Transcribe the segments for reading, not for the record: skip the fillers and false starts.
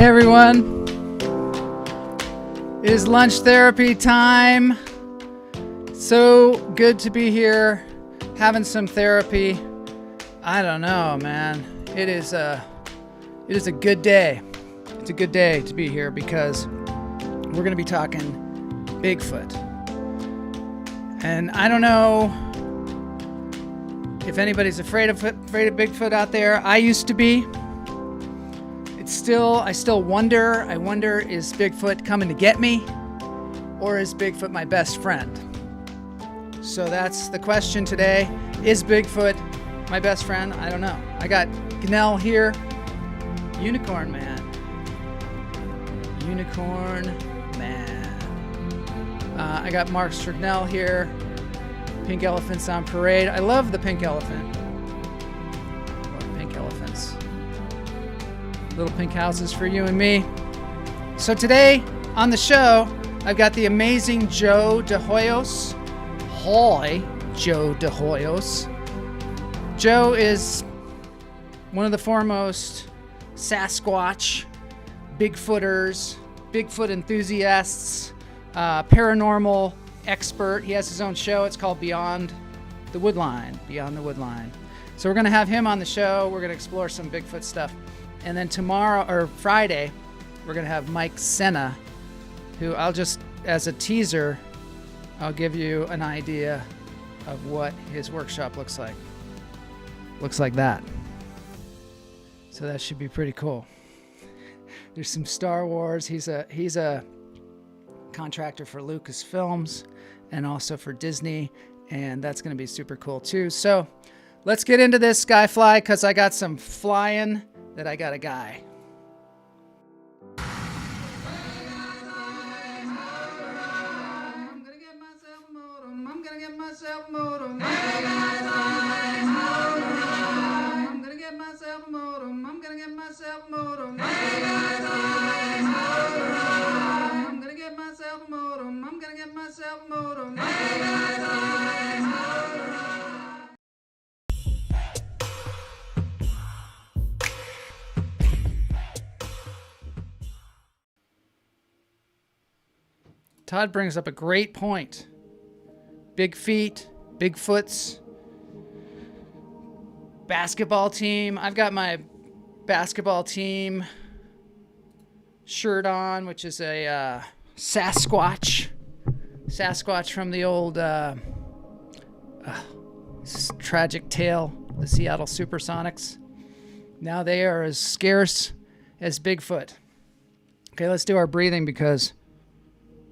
Hey everyone, it is lunch therapy time. So good to be here, having some therapy. I don't know, man. It is a good day. It's a good day to be here because we're going to be talking Bigfoot. And I don't know if anybody's afraid of Bigfoot out there. I used to be. I still wonder. I wonder, is Bigfoot coming to get me? Or is Bigfoot my best friend? So that's the question today. Is Bigfoot my best friend? I don't know. I got Gnell here. Unicorn Man. Unicorn Man. I got Mark Strignell here. Pink Elephants on Parade. I love the pink elephant. Love pink elephants. Little pink houses for you and me. So today on the show, I've got the amazing Joe de Hoyos. Joe de Hoyos. Joe is one of the foremost Sasquatch, Bigfooters, Bigfoot enthusiasts, paranormal expert. He has his own show. It's called Beyond the Woodline. Beyond the Woodline. So we're going to have him on the show. We're going to explore some Bigfoot stuff. And then tomorrow, or Friday, we're going to have Mike Senna, who I'll just, as a teaser, I'll give you an idea of what his workshop looks like. Looks like that. So that should be pretty cool. There's some Star Wars. He's a contractor for Lucasfilms and also for Disney, and that's going to be super cool too. So let's get into this Skyfly, because I got some flying that I got a guy. Todd brings up a great point. Big feet, Bigfoots, basketball team. I've got my basketball team shirt on, which is a Sasquatch from the old tragic tale, the Seattle Supersonics. Now they are as scarce as Bigfoot. Okay, let's do our breathing because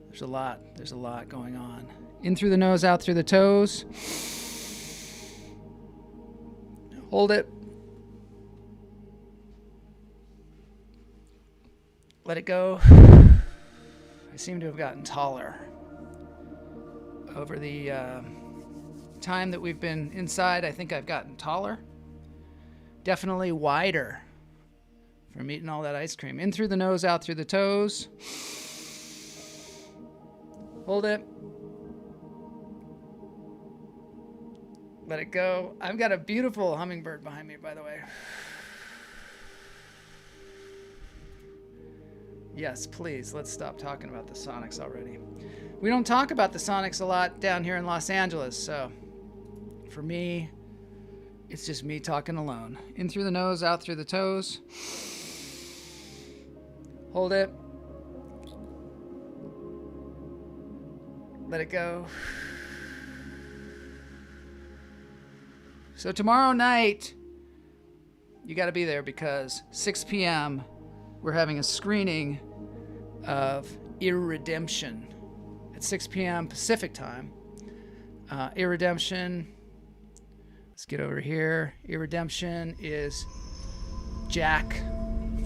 there's a lot going on. In through the nose, out through the toes. Hold it. Let it go. I seem to have gotten taller over the time that we've been inside. I think I've gotten taller. Definitely wider from eating all that ice cream. In through the nose, out through the toes. Hold it. Let it go. I've got a beautiful hummingbird behind me, by the way. Yes, please, let's stop talking about the Sonics already. We don't talk about the Sonics a lot down here in Los Angeles, so for me, it's just me talking alone. In through the nose, out through the toes. Hold it. Let it go. So tomorrow night, you got to be there because 6 p.m. we're having a screening of IRREDEMPTION at 6 p.m. Pacific time. IRREDEMPTION. Let's get over here. IRREDEMPTION is Jack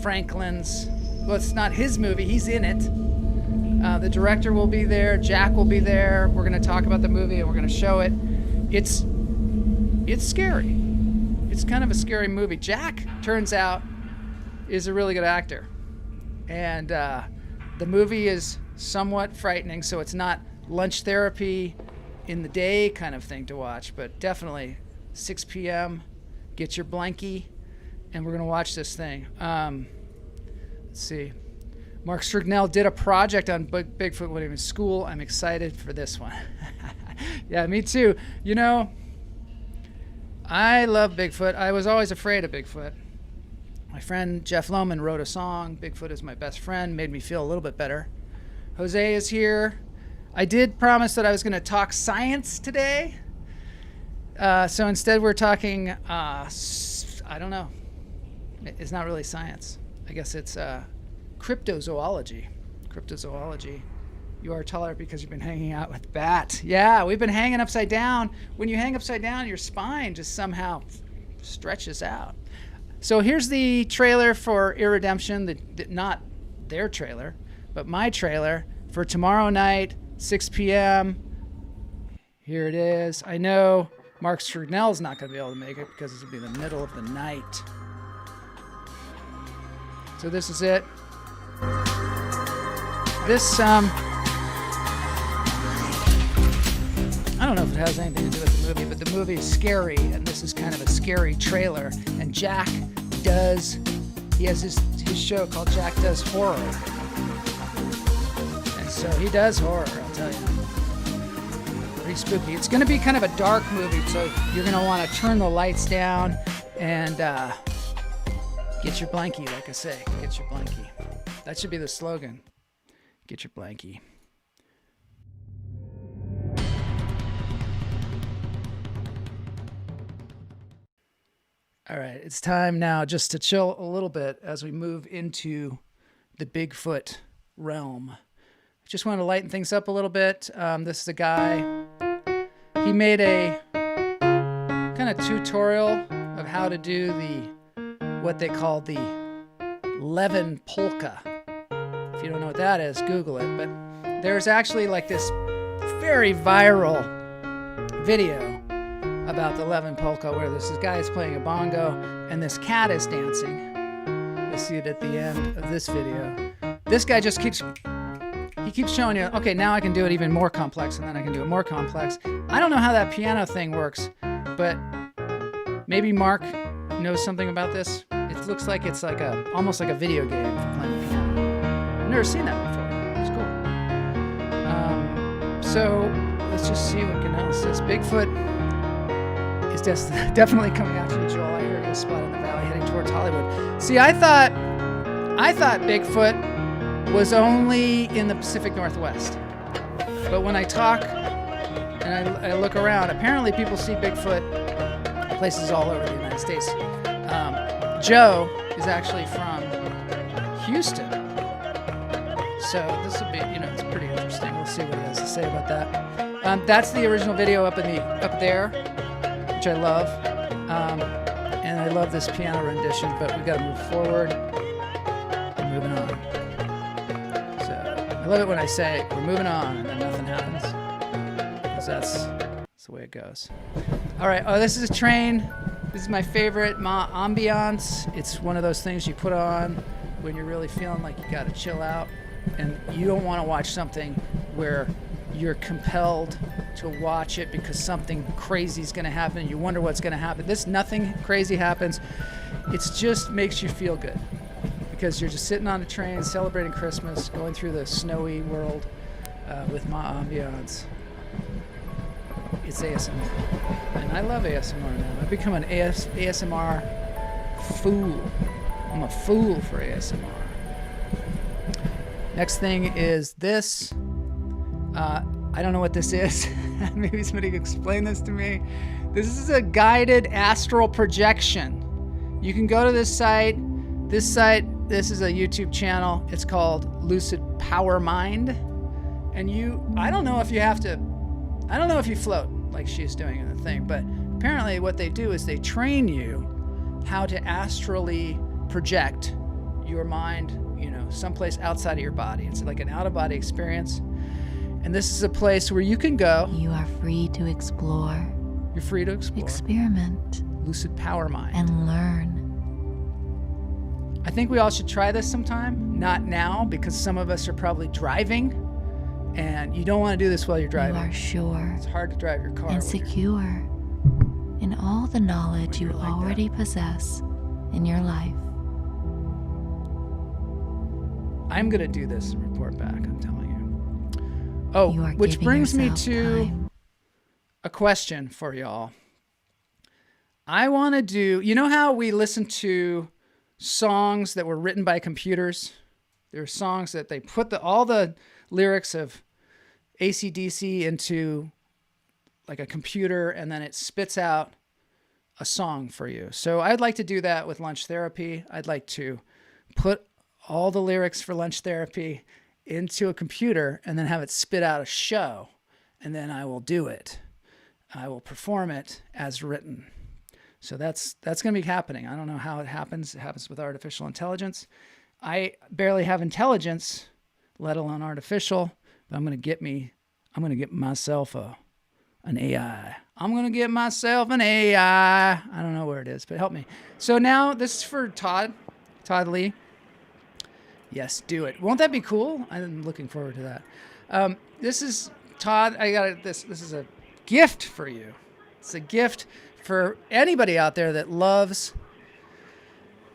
Franklin's. Well, it's not his movie. He's in it. The director will be there. Jack will be there. We're going to talk about the movie and we're going to show it. It's scary. It's kind of a scary movie. Jack, turns out, is a really good actor. And the movie is somewhat frightening, so it's not lunch therapy in the day kind of thing to watch, but definitely 6 p.m., get your blankie, and we're going to watch this thing. Let's Let's see. Mark Strignell did a project on Bigfoot when he was in school. I'm excited for this one. Yeah, me too. You know, I love Bigfoot. I was always afraid of Bigfoot. My friend Jeff Lohman wrote a song, Bigfoot is my best friend, made me feel a little bit better. Jose is here. I did promise that I was going to talk science today. So instead we're talking, I don't know. It's not really science. I guess it's cryptozoology. Cryptozoology. You are taller because you've been hanging out with Bat. Yeah, we've been hanging upside down. When you hang upside down, your spine just somehow stretches out. So here's the trailer for IRREDEMPTION, not their trailer, but my trailer for tomorrow night, 6 p.m. Here it is. I know Mark Strignell's not going to be able to make it because it'll be the middle of the night. So this is it. This, I don't know if it has anything to do with the movie, but the movie is scary, and this is kind of a scary trailer. And Jack he has his show called Jack Does Horror. And so he does horror, I'll tell you. Pretty spooky. It's going to be kind of a dark movie, so you're going to want to turn the lights down and get your blankie, like I say. Get your blankie. That should be the slogan. Get your blankie. All right, it's time now just to chill a little bit as we move into the Bigfoot realm. I just want to lighten things up a little bit. This is a guy, he made a kind of tutorial of how to do what they call the Levin polka. If you don't know what that is, Google it. But there's actually like this very viral video about the Levin polka where this guy is playing a bongo and this cat is dancing. You'll see it at the end of this video. This guy just keeps showing you, okay, now I can do it even more complex, and then I can do it more complex. I don't know how that piano thing works, but maybe Mark knows something about this. It looks like it's like almost like a video game for playing the piano. I've never seen that before. It's cool. So let's just see what Ganell says. Bigfoot is definitely coming after you, Joel. I heard he was spotted in the valley heading towards Hollywood. See, I thought Bigfoot was only in the Pacific Northwest. But when I talk and I look around, apparently people see Bigfoot places all over the United States. Joe is actually from Houston. So this will be, it's pretty interesting. We'll see what he has to say about that. That's the original video up there, which I love. And I love this piano rendition, but we got to move forward. We're moving on. So I love it when I say we're moving on and then nothing happens, because that's the way it goes. All right. Oh, this is a train. This is my favorite ambiance. It's one of those things you put on when you're really feeling like you got to chill out, and you don't want to watch something where you're compelled to watch it because something crazy is going to happen and you wonder what's going to happen. Nothing crazy happens. It just makes you feel good because you're just sitting on a train celebrating Christmas, going through the snowy world with my ambiance. It's ASMR. And I love ASMR now. I've become an ASMR fool. I'm a fool for ASMR. Next thing is this. I don't know what this is. Maybe somebody can explain this to me. This is a guided astral projection. You can go to this site. This is a YouTube channel. It's called Lucid Power Mind. And I don't know if you float like she's doing in the thing, but apparently what they do is they train you how to astrally project your mind, someplace outside of your body. It's like an out-of-body experience. And this is a place where you can go. You are free to explore. You're free to explore. Experiment. Lucid Power Mind. And learn. I think we all should try this sometime. Not now, because some of us are probably driving, and you don't want to do this while you're driving. You are sure. It's hard to drive your car. And secure in all the knowledge you already possess in your life. I'm going to do this and report back, I'm telling you. Oh, You are which giving brings me yourself to time. a question for y'all. I want to do, you know how we listen to songs that were written by computers? There are songs that they put all the lyrics of AC/DC into like a computer, and then it spits out a song for you. So I'd like to do that with Lunch Therapy. I'd like to put all the lyrics for Lunch Therapy into a computer and then have it spit out a show, and then I will do it. I will perform it as written. So that's going to be happening. I don't know how it happens. It happens with artificial intelligence. I barely have intelligence, let alone artificial, but I'm going to get myself an AI. I'm going to get myself an AI. I don't know where it is, but help me. So now this is for Todd Lee. Yes, do it. Won't that be cool? I'm looking forward to that. This is Todd. I got this. This is a gift for you. It's a gift for anybody out there that loves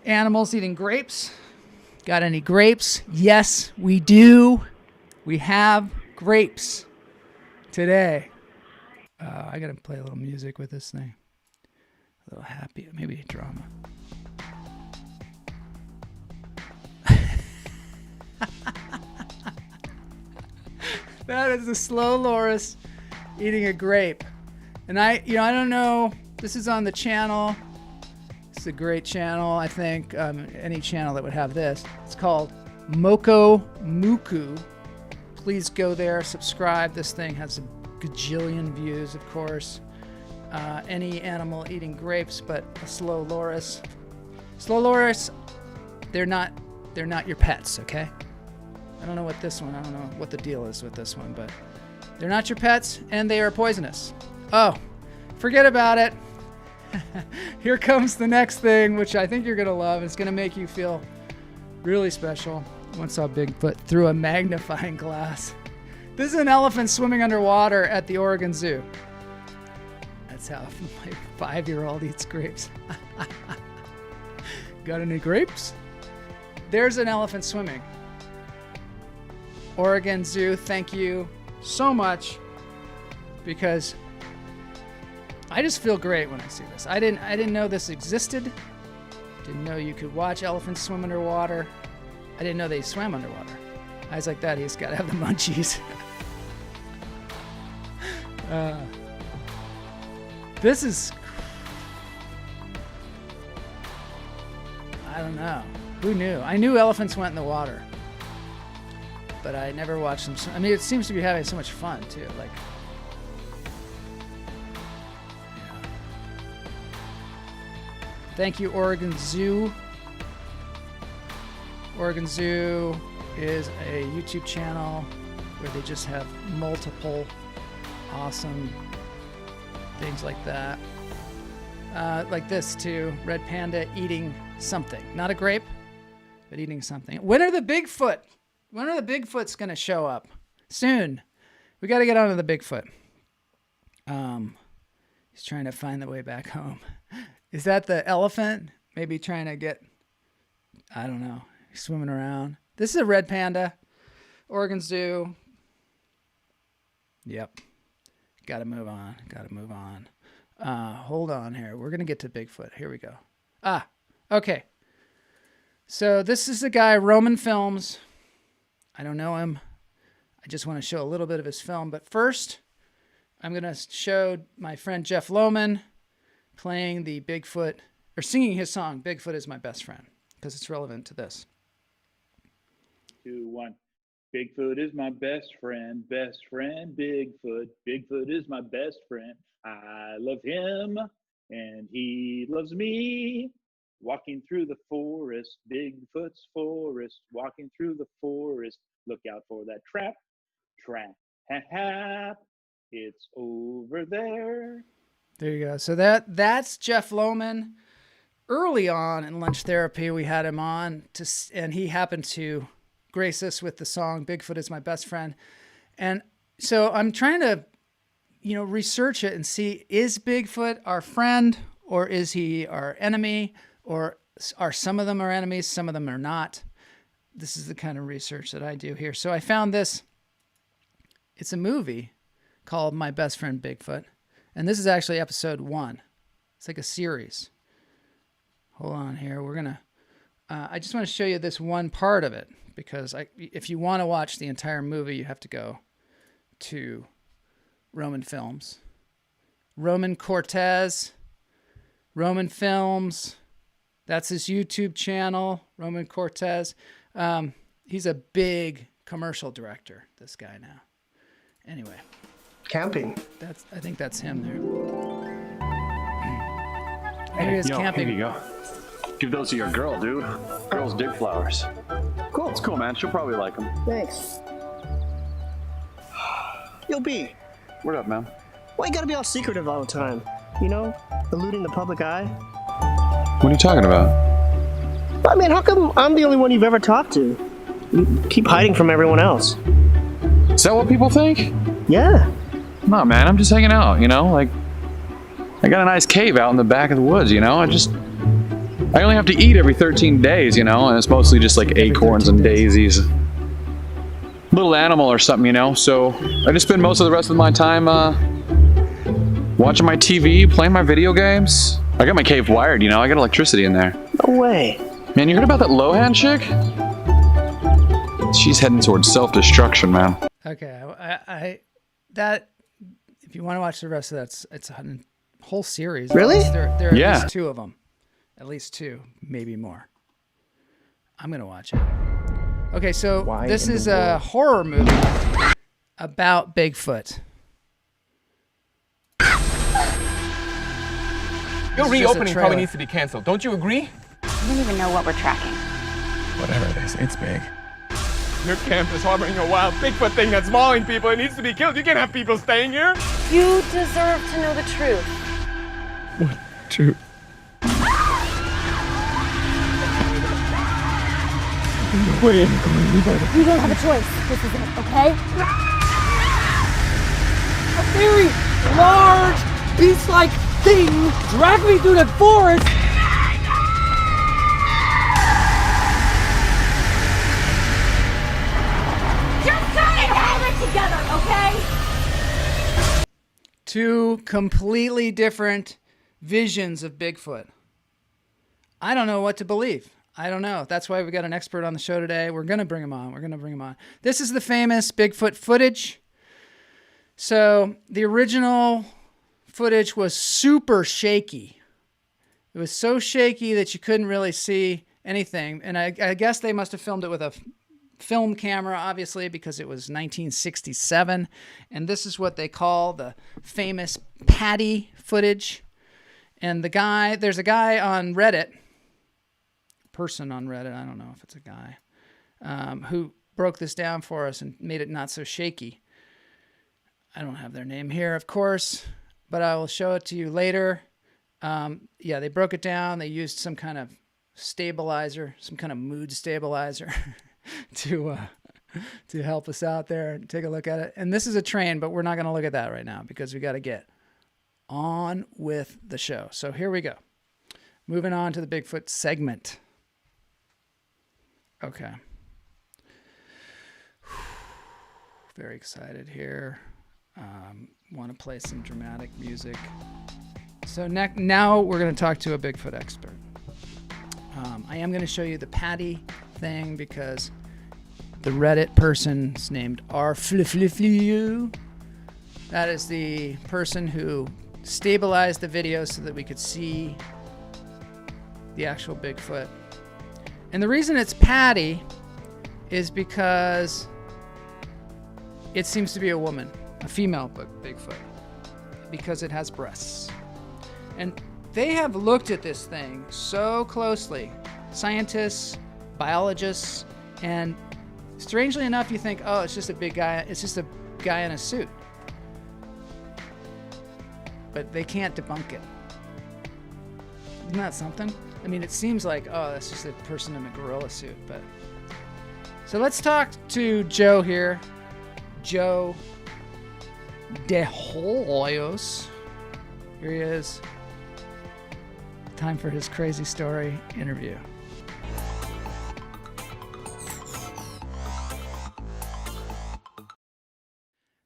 animals eating grapes. Got any grapes? Yes, we do. We have grapes today. I got to play a little music with this thing. A little happy, maybe drama. That is the slow loris eating a grape. And I don't know. This is on the channel. It's a great channel, I think. Any channel that would have this. It's called Moko Muku. Please go there, subscribe. This thing has a gajillion views, of course. Any animal eating grapes, but a slow loris. Slow loris, they're not your pets, okay? I don't know what the deal is with this one, but they're not your pets, and they are poisonous. Oh, forget about it. Here comes the next thing, which I think you're going to love. It's going to make you feel really special. Once saw Bigfoot through a magnifying glass. This is an elephant swimming underwater at the Oregon Zoo. That's how my 5-year-old eats grapes. Got any grapes? There's an elephant swimming. Oregon Zoo, thank you so much, because I just feel great when I see this. I didn't know this existed. Didn't know you could watch elephants swim underwater. I didn't know they swam underwater. Eyes like that, he's got to have the munchies. This is, I don't know. Who knew? I knew elephants went in the water, but I never watched them. I mean, it seems to be having so much fun too. Like, yeah. Thank you, Oregon Zoo. Oregon Zoo is a YouTube channel where they just have multiple awesome things like that. Like this too, red panda eating something. Not a grape, but eating something. When are the Bigfoots going to show up? Soon. We got to get onto the Bigfoot. He's trying to find the way back home. Is that the elephant? Maybe trying to get, I don't know, swimming around. This is a red panda. Oregon Zoo. Yep. Got to move on. Hold on here. We're going to get to Bigfoot. Here we go. Okay. So this is the guy, Roman Films. I don't know him. I just want to show a little bit of his film. But first, I'm going to show my friend Jeff Lohman playing the Bigfoot, or singing his song, Bigfoot is My Best Friend, because it's relevant to this. 2, 1. Bigfoot is my best friend, Bigfoot. Bigfoot is my best friend. I love him, and he loves me. Walking through the forest, Bigfoot's forest. Walking through the forest, look out for that trap. It's over there. There you go. So that's Jeff Lohman. Early on in Lunch Therapy, we had him on, and he happened to grace us with the song Bigfoot is My Best Friend. And so I'm trying to, research it and see, is Bigfoot our friend, or is he our enemy, or are some of them our enemies, some of them are not? this is the kind of research that I do here. So I found this. It's a movie called My Best Friend Bigfoot. And this is actually episode 1. It's like a series. Hold on here. We're going to, I just want to show you this one part of it, because if you want to watch the entire movie, you have to go to Roman Films. Roman Cortez, Roman Films. That's his YouTube channel, Roman Cortez. He's a big commercial director, this guy now. Anyway. Camping. I think that's him there. There he is camping. Here you go. Give those to your girl, dude. Girls dig flowers. Cool. It's cool, man. She'll probably like them. Thanks. Yo, B. What up, man? Why you gotta be all secretive all the time? You know, eluding the public eye? What are you talking about? I mean, how come I'm the only one you've ever talked to? You keep hiding from everyone else. Is that what people think? Yeah. No, man. I'm just hanging out, you know? Like, I got a nice cave out in the back of the woods, you know? I only have to eat every 13 days, you know? And it's mostly just like acorns and daisies. Little animal or something, you know? So I just spend most of the rest of my time, watching my TV, playing my video games. I got my cave wired, you know? I got electricity in there. No way. Man, you heard about that Lohan chick? She's heading towards self-destruction, man. Okay, that if you want to watch the rest of that, it's a whole series. Really? There are Yeah. at least 2 of them. At least 2, maybe more. I'm going to watch it. Okay, so this is a horror movie about Bigfoot. Your reopening probably needs to be canceled. Don't you agree? I don't even know what we're tracking. Whatever it is, it's big. Your camp is harboring a wild Bigfoot thing that's mauling people. It needs to be killed. You can't have people staying here. You deserve to know the truth. What truth? No way I'm going anybody. You don't have a choice. This is it, okay? A very large, beast-like thing dragged me through the forest. Just get it all together, okay? 2 completely different visions of Bigfoot. I don't know what to believe. I don't know. That's why we got an expert on the show today. We're going to bring him on. This is the famous Bigfoot footage. So the original footage was super shaky. It was so shaky that you couldn't really see anything. And I guess they must have filmed it with a film camera, obviously, because it was 1967. And this is what they call the famous Patty footage. And there's a guy on Reddit, person on Reddit, I don't know if it's a guy, who broke this down for us and made it not so shaky. I don't have their name here, of course, but I will show it to you later. Yeah, they broke it down. They used some kind of stabilizer, some kind of mood stabilizer to help us out there and take a look at it. And this is a train, but we're not going to look at that right now because we got to get on with the show. So here we go. Moving on to the Bigfoot segment. Okay. Very excited here. Want to play some dramatic music. So now we're going to talk to a Bigfoot expert. I am going to show you the Patty thing because the Reddit person's named rfliflifliu. That is the person who stabilized the video so that we could see the actual Bigfoot. And the reason it's Patty is because it seems to be a woman, a female Bigfoot, because it has breasts. And they have looked at this thing so closely, scientists, biologists, and strangely enough, you think, oh, it's just a big guy, it's just a guy in a suit. But they can't debunk it. Isn't that something? I mean, it seems like, oh, that's just a person in a gorilla suit, but... So let's talk to Joe here. Joe de Hoyos. Here he is. Time for his crazy story interview.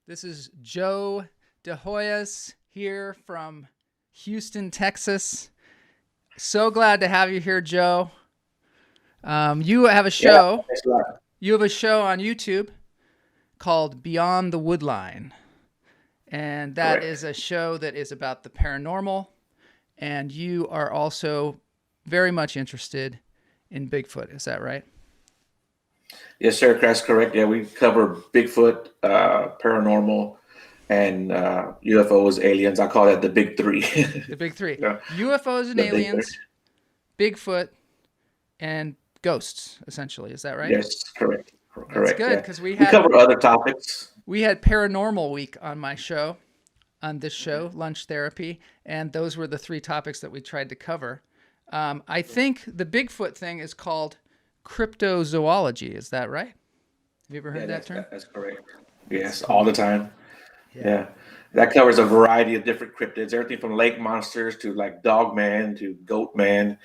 This is Joe de Hoyos here from Houston, Texas. So glad to have you here, Joe. You have a show. Yeah, thanks a lot. You have a show on YouTube called Beyond the Woodline. And that Correct. is a show that is about the paranormal. And you are also very much interested in Bigfoot. Is that right? Yes, sir. That's correct. Yeah, we cover Bigfoot, paranormal, and UFOs, aliens. I call that the big three. The big three. Yeah. UFOs and The big aliens, Bigfoot, and ghosts, essentially. Is that right? Yes, correct. Correct. That's good, yeah. because we We had cover other topics. we had Paranormal Week on my show, on this show, Lunch Therapy, and those were the three topics that we tried to cover. I think the Bigfoot thing is called cryptozoology. Is that right? Have you ever heard that term? That's correct. Yes, all the time. Yeah. That covers a variety of different cryptids, everything from lake monsters to like dog man to goat man,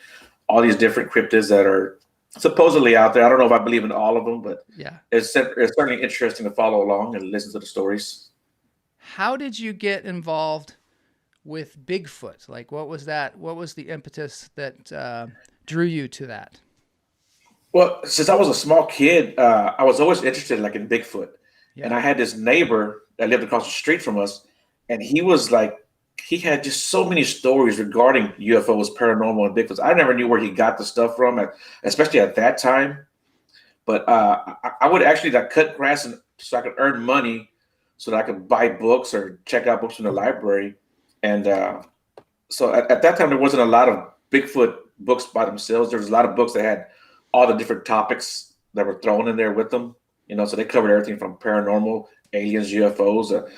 all these different cryptids that are supposedly out there. I don't know if I believe in all of them, but Yeah. it's certainly interesting to follow along and listen to the stories. How did you get involved with Bigfoot? Like, what was that? What was the impetus that drew you to that? Well, since I was a small kid, I was always interested like in Bigfoot. Yeah. And I had this neighbor that lived across the street from us, and he had just so many stories regarding UFOs, paranormal, and Bigfoots. I never knew where he got the stuff from, especially at that time. But I would actually like cut grass so I could earn money, so that I could buy books or check out books from the library. And so at that time, there wasn't a lot of Bigfoot books by themselves. There was a lot of books that had all the different topics that were thrown in there with them. So they covered everything from paranormal, aliens, UFOs,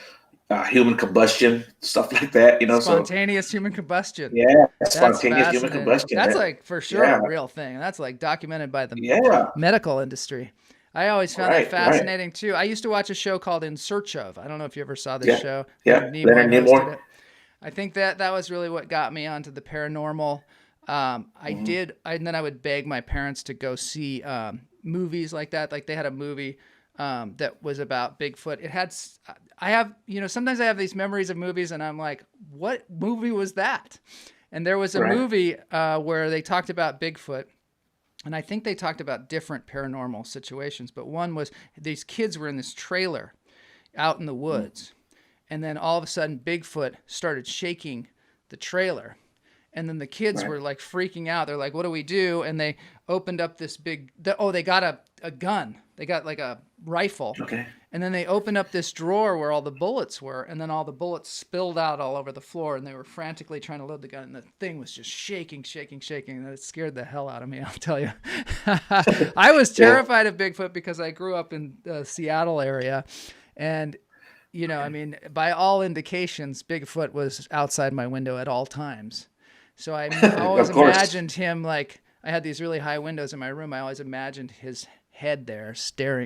human combustion, stuff like that. Spontaneous human combustion. Yeah, That's spontaneous human fascinating. combustion. That's yeah. like for sure Yeah. a real thing. That's like documented by the Yeah. medical industry. I always found Right, that fascinating too. I used to watch a show called In Search Of. I don't know if you ever saw this Yeah, show. yeah. Leonard hosted Nimoy. it. I think that was really what got me onto the paranormal. And then I would beg my parents to go see movies like that. Like they had a movie that was about Bigfoot. Sometimes I have these memories of movies and I'm like, what movie was that? And there was a Right. movie where they talked about Bigfoot. And I think they talked about different paranormal situations, but one was these kids were in this trailer out in the woods. And then all of a sudden Bigfoot started shaking the trailer. And then the kids were like freaking out. They're like, what do we do? And they opened up this they got a gun. They got like a rifle. Okay. And then they opened up this drawer where all the bullets were. And then all the bullets spilled out all over the floor. And they were frantically trying to load the gun. And the thing was just shaking. And it scared the hell out of me, I'll tell you. I was terrified of Bigfoot because I grew up in the Seattle area. And, by all indications, Bigfoot was outside my window at all times. So I always Of course. imagined him like, I had these really high windows in my room. I always imagined his head there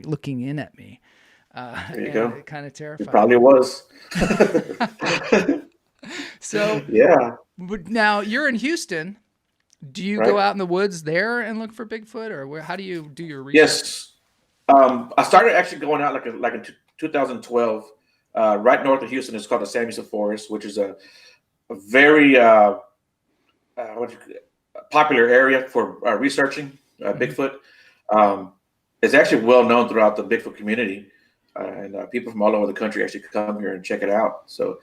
looking in at me. There you and go. it kind of It terrified probably me. was. So Yeah. but now you're in Houston. Do you Right. go out in the woods there and look for Bigfoot, or how do you do your research? Yes. I started actually going out like in 2012. Right north of Houston is called the Samuelson Forest, which is a very popular area for researching Bigfoot. It's actually well known throughout the Bigfoot community, and people from all over the country actually come here and check it out. So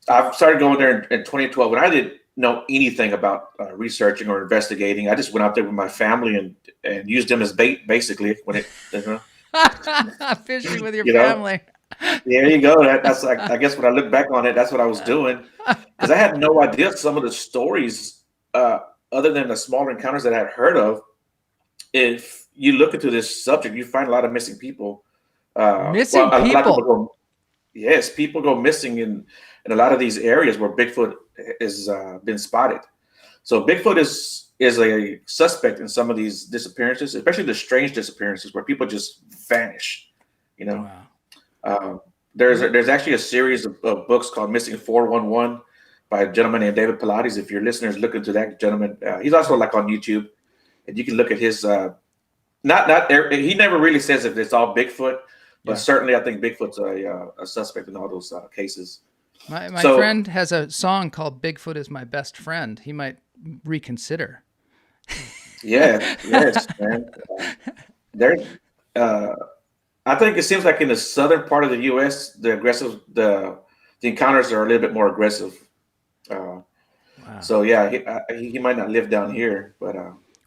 I've started going there in 2012 when I didn't know anything about researching or investigating. I just went out there with my family and used them as bait, basically. Fishing with your You know? family. There you go. That's like, I guess when I look back on it, that's what I was doing, because I had no idea some of the stories, other than the smaller encounters that I had heard of. If you look into this subject, you find a lot of missing people. Missing a lot of people? Yes, people go missing in a lot of these areas where Bigfoot has been spotted. So Bigfoot is a suspect in some of these disappearances, especially the strange disappearances where people just vanish. Wow. There's actually a series of books called Missing 411 by a gentleman named David Pilates. If your listeners look into that gentleman, he's also like on YouTube, and you can look at his. He never really says if it's all Bigfoot, But certainly, I think Bigfoot's a suspect in all those cases. My friend has a song called "Bigfoot is My Best Friend." He might reconsider. Yeah, yes, man. I think it seems like in the southern part of the U.S., the encounters are a little bit more aggressive. Wow. So yeah, he might not live down here, but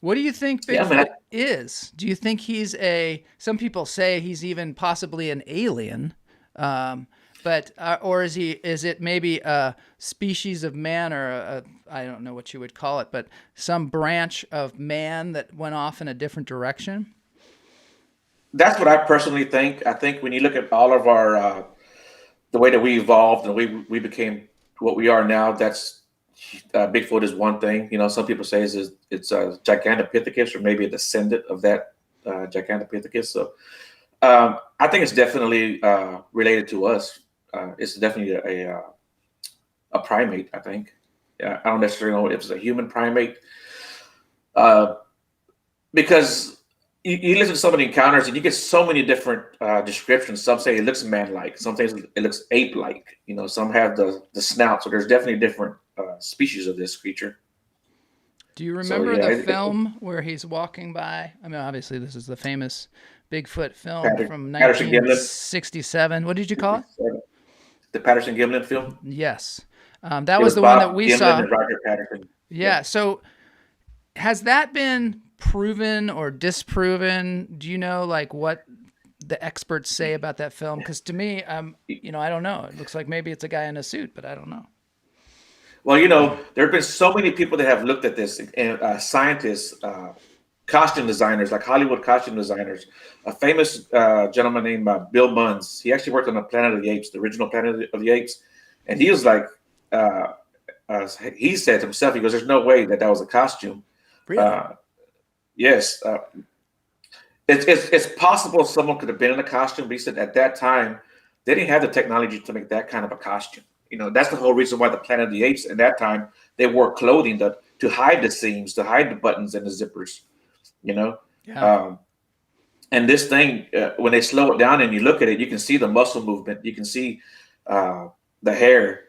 what do you think Bigfoot is? Do you think he's some people say he's even possibly an alien, but or is it maybe a species of man, or I don't know what you would call it, but some branch of man that went off in a different direction? That's what I personally think. I think when you look at all of our the way that we evolved and we became what we are now, that's Bigfoot is one thing. You know, some people say it's a Gigantopithecus, or maybe a descendant of that Gigantopithecus. So I think it's definitely related to us. It's definitely a primate, I think. I don't necessarily know if it's a human primate, because you listen to some of the encounters and you get so many different descriptions. Some say it looks man-like, some say it looks ape-like. You know, some have the snout. So there's definitely different species of this creature. Do you remember the film where he's walking by? I mean, obviously this is the famous Bigfoot film from 1967. What did you call it? The Patterson-Gimlin film? Yes. That was the one that we saw. And Roger Patterson. Yeah. So has that been proven or disproven? Do you know like what the experts say about that film? Because to me, you know, I don't know. It looks like maybe it's a guy in a suit, but I don't know. Well, you know, there have been so many people that have looked at this, and scientists, costume designers, like Hollywood costume designers. A famous gentleman named Bill Munns. He actually worked on the Planet of the Apes, the original Planet of the Apes, and he was like, he said himself, he goes, "There's no way that was a costume." Really? Yes. It's possible someone could have been in a costume, but he said at that time they didn't have the technology to make that kind of a costume. You know, that's the whole reason why the Planet of the Apes at that time, they wore clothing to hide the seams, to hide the buttons and the zippers, you know? Yeah. And this thing, when they slow it down and you look at it, you can see the muscle movement. You can see the hair.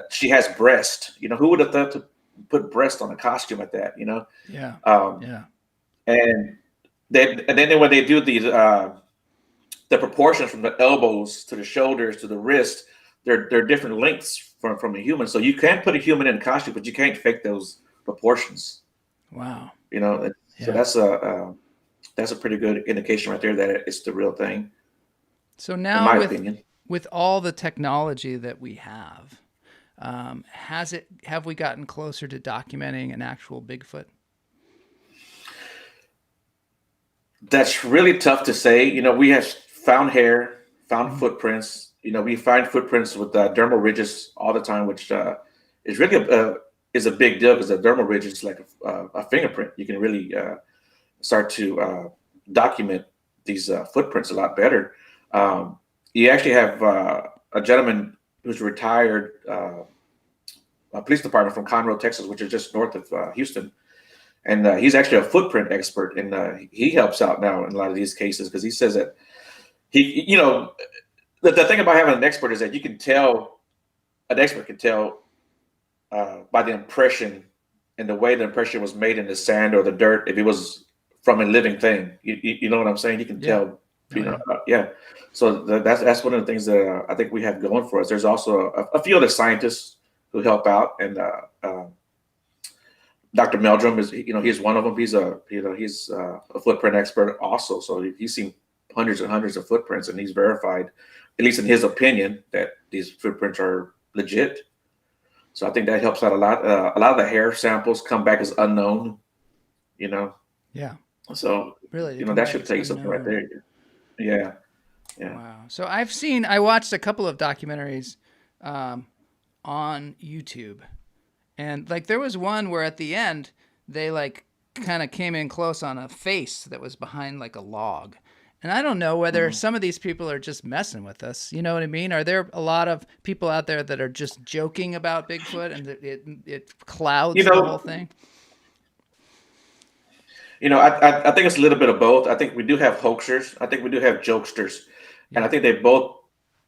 She has breast. You know, who would have thought to put breast on a costume like that, you know? Yeah. Yeah. And then when they do the proportions from the elbows to the shoulders to the wrist, they're different lengths from a human. So you can put a human in a costume, but you can't fake those proportions. Wow. You know, so that's a pretty good indication right there that it's the real thing. So now, with all the technology that we have, have we gotten closer to documenting an actual Bigfoot? That's really tough to say. You know, we have found hair, found footprints. You know, we find footprints with dermal ridges all the time, which is really is a big deal, because the dermal ridge is like a fingerprint. You can really start to document these footprints a lot better. You actually have a gentleman who's retired, a police department from Conroe, Texas, which is just north of Houston. And he's actually a footprint expert, and he helps out now in a lot of these cases, because he says that you know, the thing about having an expert is that an expert can tell by the impression and the way the impression was made in the sand or the dirt, if it was from a living thing. You know what I'm saying? You can tell. You know, yeah. So that's one of the things that I think we have going for us. There's also a few other scientists who help out, and Dr. Meldrum is, you know, he's one of them. He's a footprint expert also. So he's seen hundreds and hundreds of footprints, and he's verified, at least in his opinion, that these footprints are legit. So I think that helps out a lot. A lot of the hair samples come back as unknown, you know? Yeah. So, really, you know, that should tell you something right there. Yeah. Yeah. Wow. So I watched a couple of documentaries on YouTube, and like there was one where at the end they like kind of came in close on a face that was behind like a log. And I don't know whether some of these people are just messing with us. You know what I mean? Are there a lot of people out there that are just joking about Bigfoot, and it clouds the whole thing? You know, I think it's a little bit of both. I think we do have hoaxers. I think we do have jokesters. And I think they both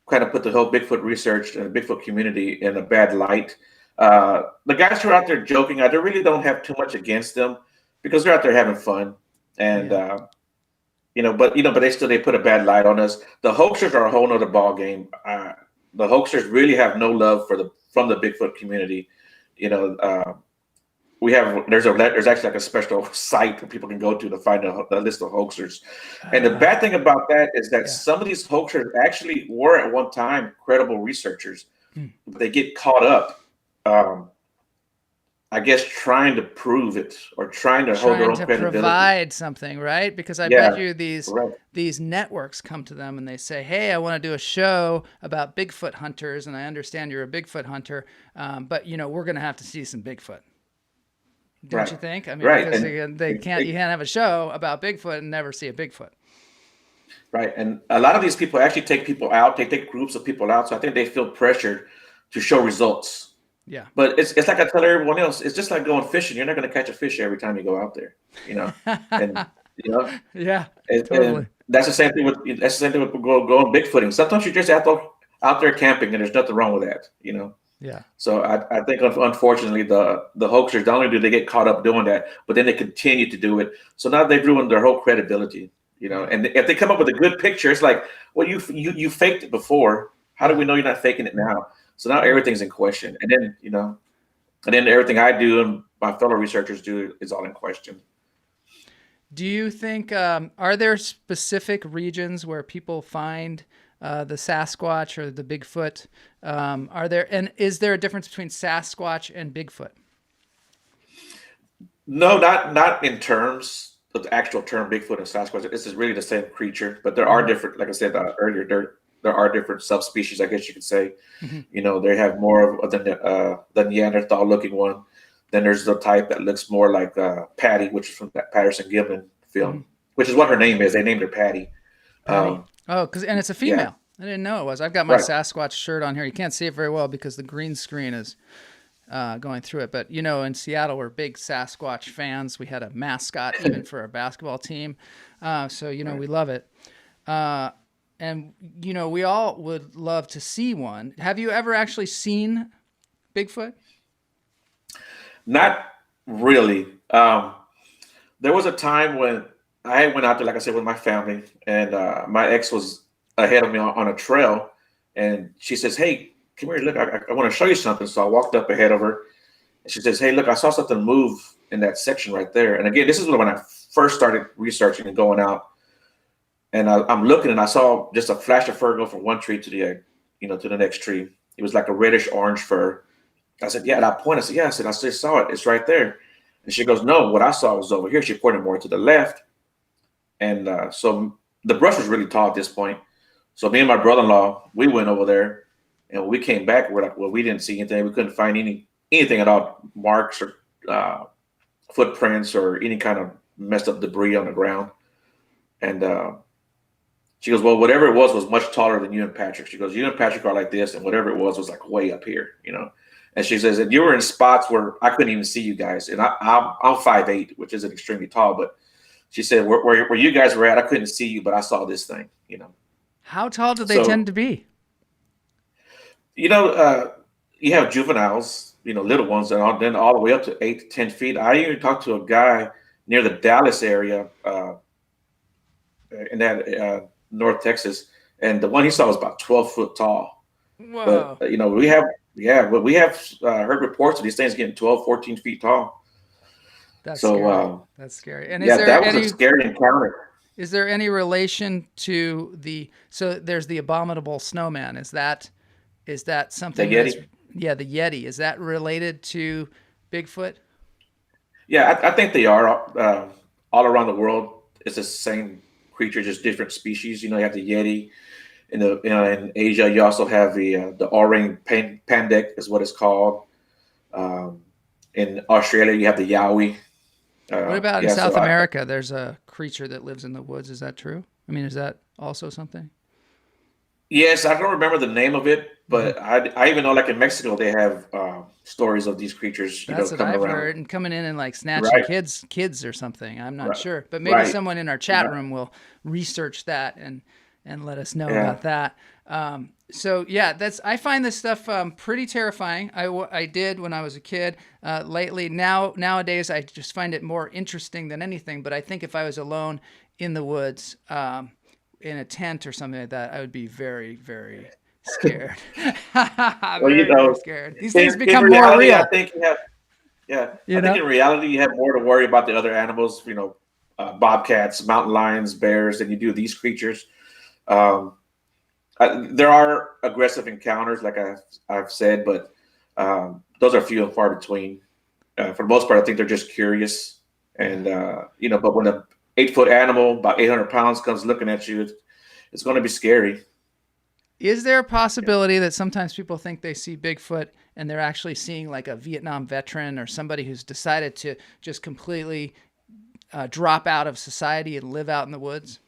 kind of put the whole Bigfoot research and the Bigfoot community in a bad light. The guys who are out there joking, I really don't have too much against them because they're out there having fun. And, but they put a bad light on us. The hoaxers are a whole nother ball game. The hoaxers really have no love from the Bigfoot community. There's actually like a special site where people can go to find a list of hoaxers. And the bad thing about that is that some of these hoaxers actually were at one time credible researchers, but they get caught up, I guess, trying to prove it or trying to hold their own credibility. Provide something, right? Because I bet you these networks come to them and they say, "Hey, I want to do a show about Bigfoot hunters, and I understand you're a Bigfoot hunter, but we're going to have to see some Bigfoot." Don't you think? I mean, because you can't have a show about Bigfoot and never see a Bigfoot. Right. And a lot of these people actually take people out. They take groups of people out. So I think they feel pressured to show results. Yeah. But it's like I tell everyone else, it's just like going fishing. You're not going to catch a fish every time you go out there, and yeah, totally. And that's the same thing with going Bigfooting. Sometimes you're just out there camping, and there's nothing wrong with that, Yeah. So I think unfortunately the hoaxers, not only do they get caught up doing that, but then they continue to do it. So now they've ruined their whole credibility, And if they come up with a good picture, it's like, well, you faked it before. How do we know you're not faking it now? So now everything's in question, and then everything I do and my fellow researchers do is all in question. Do you think are there specific regions where people find the Sasquatch or the Bigfoot? Is there a difference between Sasquatch and Bigfoot? No, not in terms of the actual term Bigfoot and Sasquatch. This is really the same creature, but there are different, like I said earlier, there are different subspecies, I guess you could say. Mm-hmm. They have more of the Neanderthal looking one. Then there's the type that looks more like Patty, which is from that Patterson Gimlin film, which is what her name is. They named her Patty. And it's a female. Yeah. I didn't know it was. I've got my Sasquatch shirt on here. You can't see it very well because the green screen is going through it. But, in Seattle, we're big Sasquatch fans. We had a mascot even for our basketball team. So we love it. And, we all would love to see one. Have you ever actually seen Bigfoot? Not really. There was a time when I went out there, like I said, with my family, and my ex was ahead of me on a trail, and she says, "Hey, come here, look, I want to show you something." So I walked up ahead of her, and she says, "Hey, look, I saw something move in that section right there." And again, this is when I first started researching and going out, and I'm looking, and I saw just a flash of fur go from one tree to the next tree. It was like a reddish orange fur. I said, "Yeah," and I pointed. I said, "Yeah," I just saw it. It's right there. And she goes, "No, what I saw was over here." She pointed more to the left, and so the brush was really tall at this point. So me and my brother-in-law, we went over there, and when we came back, we're like, well, we didn't see anything. We couldn't find anything at all, marks or footprints or any kind of messed up debris on the ground. And she goes, well, whatever it was much taller than you and Patrick. She goes, you and Patrick are like this, and whatever it was like way up here, And she says, and you were in spots where I couldn't even see you guys. And I'm 5'8", which isn't extremely tall, but she said, where you guys were at, I couldn't see you, but I saw this thing, How tall do they tend to be? You have juveniles, little ones, and then all the way up to 8 to 10 feet. I even talked to a guy near the Dallas area in that North Texas, and the one he saw was about 12 foot tall. Whoa. But, we have heard reports of these things getting 12, 14 feet tall. That's scary. That's scary. And that was a scary encounter. Is there any relation to so there's the abominable snowman? Is that something? The Yeti? The Yeti. Is that related to Bigfoot? Yeah, I think they are. All around the world, it's the same creature, just different species. You have the Yeti. In Asia, you also have the orang pandek, is what it's called. In Australia, you have the yowie. What about in South America? There's a creature that lives in the woods. Is that true? I mean, is that also something? Yes, I don't remember the name of it, but I even know, like in Mexico, they have stories of these creatures. That's what I've heard, and coming in and like snatching kids or something. I'm not sure, but maybe someone in our chat room will research that and and let us know about that. So yeah, I find this stuff pretty terrifying. I did when I was a kid. Lately, nowadays, I just find it more interesting than anything. But I think if I was alone in the woods, in a tent or something like that, I would be very, very scared. Very scared. These things become more real. I think I think in reality, you have more to worry about the other animals, bobcats, mountain lions, bears, than you do these creatures. There are aggressive encounters, like I've said, but those are few and far between. For the most part, I think they're just curious. And, but when a 8-foot animal, about 800 pounds, comes looking at you, it's going to be scary. Is there a possibility that sometimes people think they see Bigfoot and they're actually seeing like a Vietnam veteran or somebody who's decided to just completely drop out of society and live out in the woods?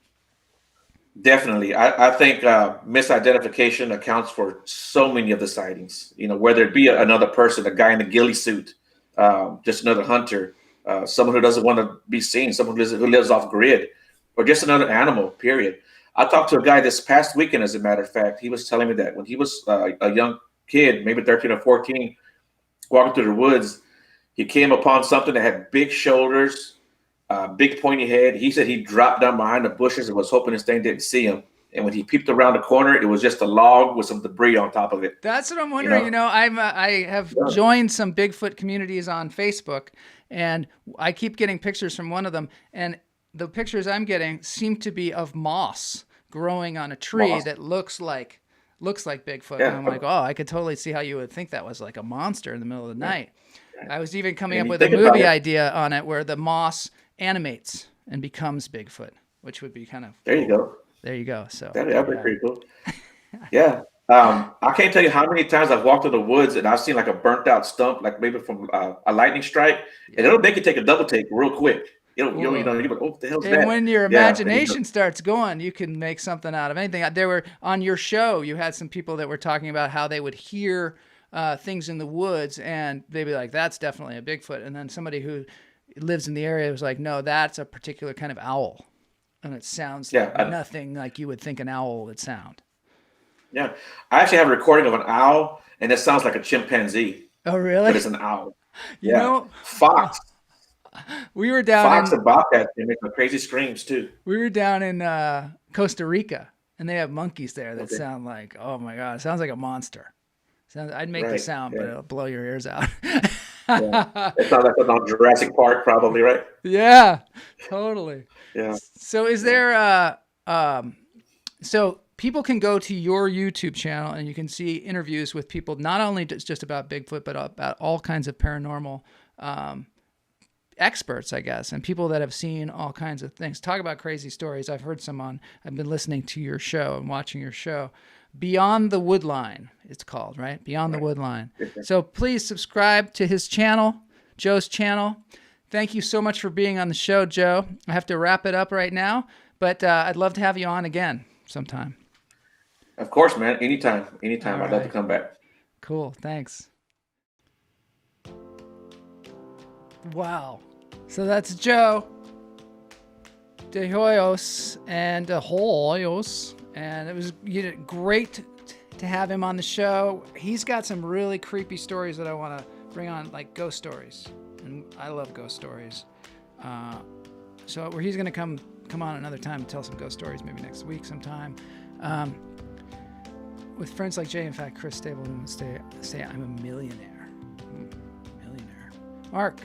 Definitely. I think misidentification accounts for so many of the sightings, whether it be another person, a guy in a ghillie suit, just another hunter, someone who doesn't want to be seen, someone who lives off grid, or just another animal, period. I talked to a guy this past weekend, as a matter of fact. He was telling me that when he was a young kid, maybe 13 or 14, walking through the woods, he came upon something that had big shoulders, big pointy head. He said he dropped down behind the bushes and was hoping this thing didn't see him. And when he peeped around the corner, it was just a log with some debris on top of it. That's what I'm wondering. I have joined some Bigfoot communities on Facebook, and I keep getting pictures from one of them, and the pictures I'm getting seem to be of moss growing on a tree that looks like Bigfoot. Yeah. And I'm like, oh, I could totally see how you would think that was like a monster in the middle of the night. I was even coming up with a movie idea on it where the moss animates and becomes Bigfoot, which would be kind of There you go. There you go. So that'd be pretty cool. Yeah. I can't tell you how many times I've walked in the woods and I've seen like a burnt out stump, like maybe from a lightning strike, and it'll make you take a double take real quick. You're like, oh, what the hell's that? And when your imagination starts going, you can make something out of anything. There were on your show, you had some people that were talking about how they would hear things in the woods and they'd be like, that's definitely a Bigfoot. And then somebody who lives in the area was like, no, that's a particular kind of owl. And it sounds like nothing like you would think an owl would sound. Yeah. I actually have a recording of an owl, and it sounds like a chimpanzee. Oh, really? But it's an owl. You know, fox. We were down Fox and bobcats, they make crazy screams too. We were down in Costa Rica, and they have monkeys there that sound like, oh my God, it sounds like a monster. I'd make the sound, but it'll blow your ears out. It sounds like it's on Jurassic Park, probably, right? Yeah, totally. Yeah. So is there so people can go to your YouTube channel and you can see interviews with people, not only just about Bigfoot, but about all kinds of paranormal experts, I guess, and people that have seen all kinds of things. Talk about crazy stories. I've heard some I've been listening to your show and watching your show. Beyond the Woodline, it's called, right? Beyond the Woodline. So please subscribe to his channel, Joe's channel. Thank you so much for being on the show, Joe. I have to wrap it up right now, but I'd love to have you on again sometime. Of course, man. Anytime. I'd love to come back. Cool. Thanks. Wow. So that's Joe de Hoyos and Hoyos. And it was great to have him on the show. He's got some really creepy stories that I want to bring on, like ghost stories. And I love ghost stories. So he's going to come on another time and tell some ghost stories, maybe next week sometime. With friends like Jay, in fact, Chris Stapleton would say I'm a millionaire. Millionaire. Mark,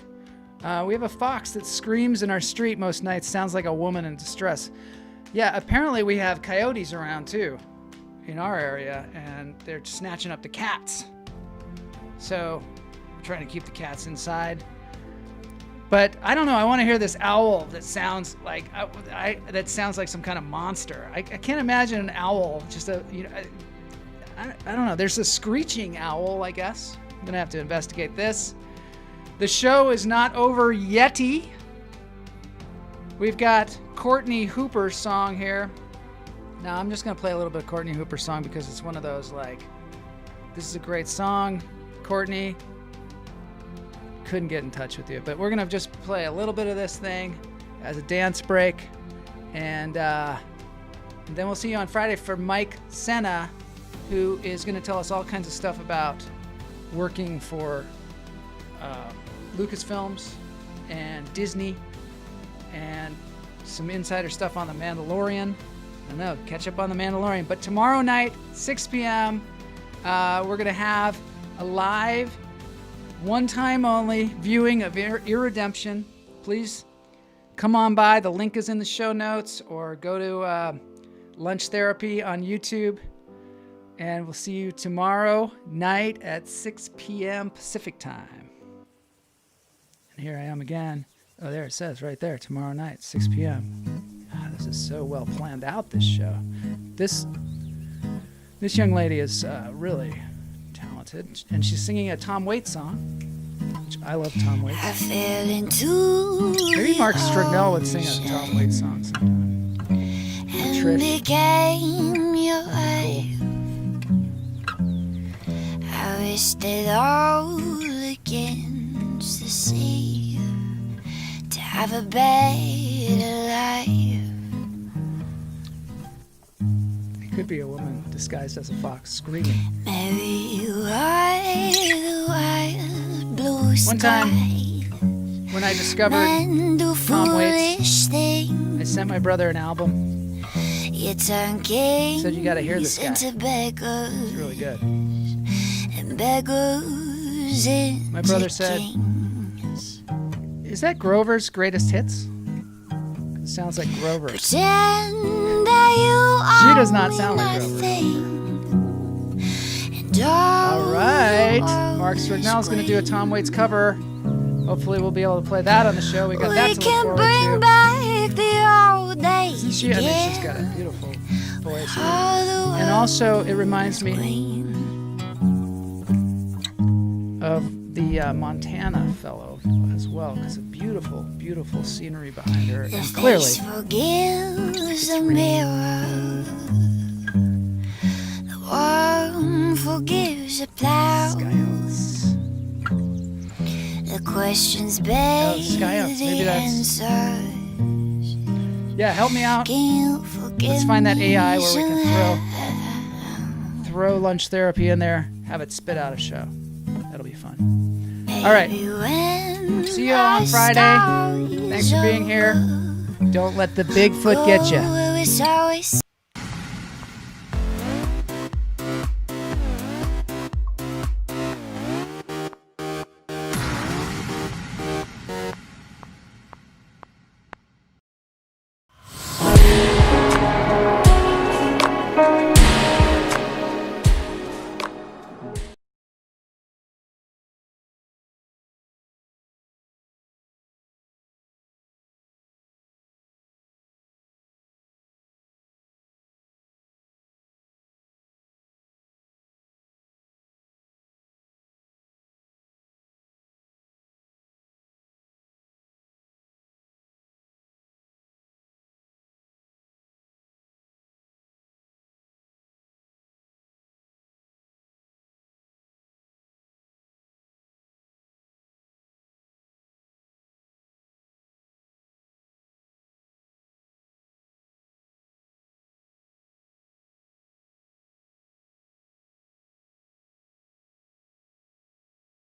we have a fox that screams in our street most nights. Sounds like a woman in distress. Yeah, apparently we have coyotes around too in our area, and they're snatching up the cats. So we're trying to keep the cats inside. But I don't know. I want to hear this owl that sounds like that sounds like some kind of monster. I can't imagine an owl. Just I don't know. There's a screeching owl, I guess. I'm gonna have to investigate this. The show is not over yeti. We've got Courtney Hooper's song here. Now I'm just gonna play a little bit of Courtney Hooper's song because it's one of those like, this is a great song, Courtney. Couldn't get in touch with you, but we're gonna just play a little bit of this thing as a dance break, and And then we'll see you on Friday for Mike Senna, who is going to tell us all kinds of stuff about working for Lucasfilms and Disney, and some insider stuff on The Mandalorian. I don't know, catch up on The Mandalorian. But tomorrow night, 6 p.m., we're going to have a live, one-time only viewing of IRREDEMPTION. Please come on by. The link is in the show notes, or go to Lunch Therapy on YouTube. And we'll see you tomorrow night at 6 p.m. Pacific time. And here I am again. Oh, there it says right there, tomorrow night, 6 p.m. God, this is so well planned out, this show. This young lady is really talented, and she's singing a Tom Waits song, which I love Tom Waits. I fell into Maybe Mark Strignell would sing a Tom Waits song sometime. and became your wife. I risked it all against the sea to have a better life. It could be a woman disguised as a fox screaming. Maybe you are the wild blue One time, sky. when I discovered Men do Tom Waits, foolish things. I sent my brother an album. You turn kings Said you gotta hear this guy. into beggars. It's really good. And beggars into My brother said, kings. "Is that Grover's greatest hits?" It sounds like Grover's. Pretend that you She are does not sound like Grover. All right, Mark Strignell's going to do a Tom Waits cover. Hopefully, we'll be able to play that on the show. We got that We to look can forward bring to. back the old days. Isn't she? I think she's got a beautiful voice. And also, it reminds me of the Montana fellow as well, because of beautiful, beautiful scenery behind her, The and clearly, face forgives the mirror. The worm forgives the plow. Skyhounds. The questions beg Skyhounds. the Maybe that's. answers. Yeah, help me out. Let's find that AI where we can throw lunch therapy in there, have it spit out a show. That'll be fun. All right. See you on Friday. Thanks for being here. Don't let the Bigfoot get you.